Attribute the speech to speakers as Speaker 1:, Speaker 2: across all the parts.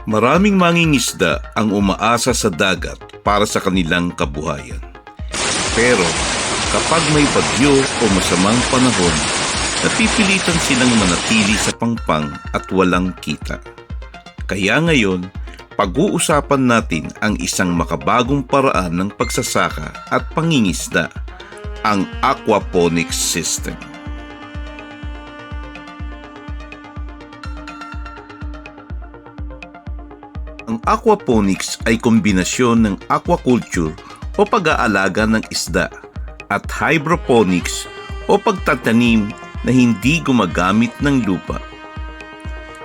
Speaker 1: Maraming mangingisda ang umaasa sa dagat para sa kanilang kabuhayan. Pero kapag may bagyo o masamang panahon, napipilitan silang manatili sa pangpang at walang kita. Kaya ngayon, pag-uusapan natin ang isang makabagong paraan ng pagsasaka at pangingisda, ang aquaponics system. Ang aquaponics ay kombinasyon ng aquaculture o pag-aalaga ng isda at hydroponics o pagtatanim na hindi gumagamit ng lupa.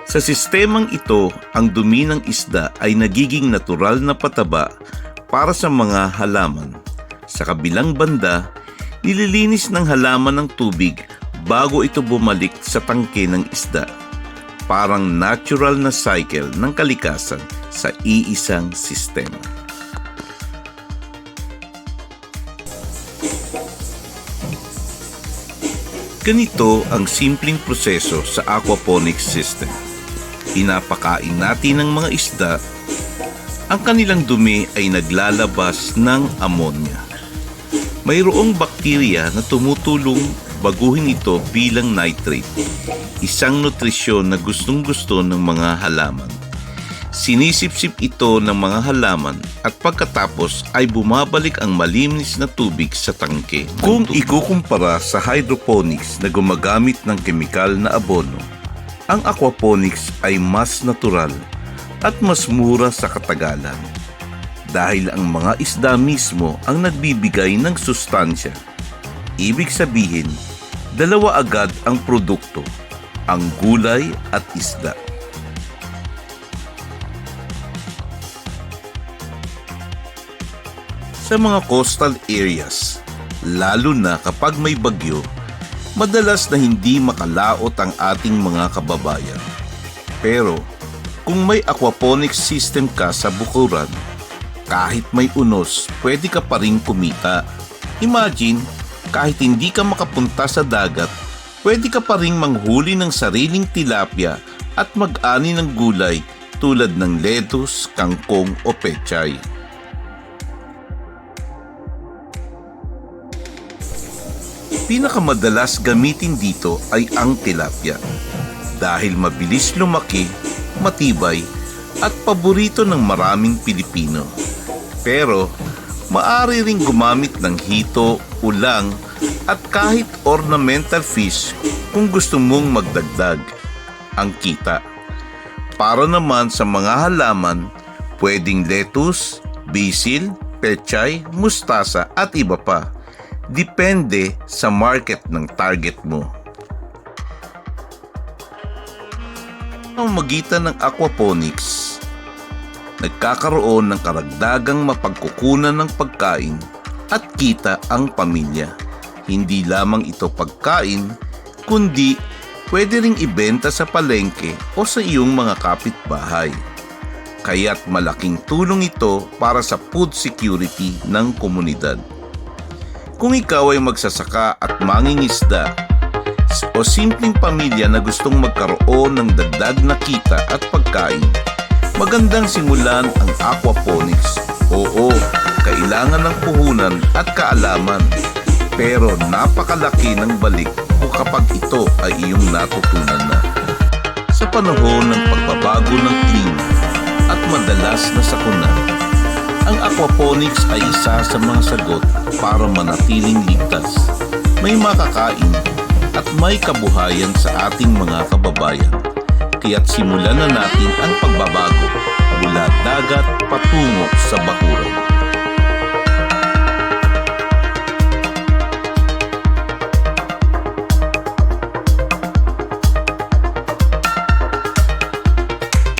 Speaker 1: Sa sistemang ito, ang dumi ng isda ay nagiging natural na pataba para sa mga halaman. Sa kabilang banda, nililinis ng halaman ng tubig bago ito bumalik sa tangke ng isda. Parang natural na cycle ng kalikasan sa iisang sistema. Ganito ang simpleng proseso sa aquaponics system. Pinapakain natin ng mga isda. Ang kanilang dumi ay naglalabas ng ammonia. Mayroong bakterya na tumutulong baguhin ito bilang nitrate, isang nutrisyon na gustong-gusto ng mga halaman. Sinisipsip ito ng mga halaman at pagkatapos ay bumabalik ang malinis na tubig sa tangke. Kung ikukumpara sa hydroponics na gumagamit ng kemikal na abono, ang aquaponics ay mas natural at mas mura sa katagalan dahil ang mga isda mismo ang nagbibigay ng sustansya. Ibig sabihin, dalawa agad ang produkto, ang gulay at isda. Sa mga coastal areas, lalo na kapag may bagyo, madalas na hindi makalaot ang ating mga kababayan. Pero kung may aquaponics system ka sa bukuran, kahit may unos, pwede ka pa rin kumita. Imagine, kahit hindi ka makapunta sa dagat, pwede ka pa rin manghuli ng sariling tilapia at mag-ani ng gulay tulad ng lettuce, kangkong o pechay. Pinakamadalas gamitin dito ay ang tilapia dahil mabilis lumaki, matibay at paborito ng maraming Pilipino. Pero maaari ring gumamit ng hito, ulang at kahit ornamental fish kung gusto mong magdagdag ang kita. Para naman sa mga halaman, pwedeng lettuce, basil, pechay, mustasa at iba pa. Depende sa market ng target mo. Ang magitan ng aquaponics, nagkakaroon ng karagdagang mapagkukunan ng pagkain at kita ang pamilya. Hindi lamang ito pagkain, kundi pwede ring ibenta sa palengke o sa iyong mga kapitbahay. Kaya't malaking tulong ito para sa food security ng komunidad. Kung ikaw ay magsasaka at mangingisda o simpleng pamilya na gustong magkaroon ng dagdag na kita at pagkain, magandang simulan ang aquaponics. Oo, kailangan ng puhunan at kaalaman, pero napakalaki ng balik kung kapag ito ay iyong natutunan na. Sa panahon ng pagbabago ng klima at madalas na sakuna, ang aquaponics ay isa sa mga sagot para manatiling ligtas, may makakain at may kabuhayan sa ating mga kababayan. Kaya't simulan na natin ang pagbabago mula dagat patungo sa bakuran.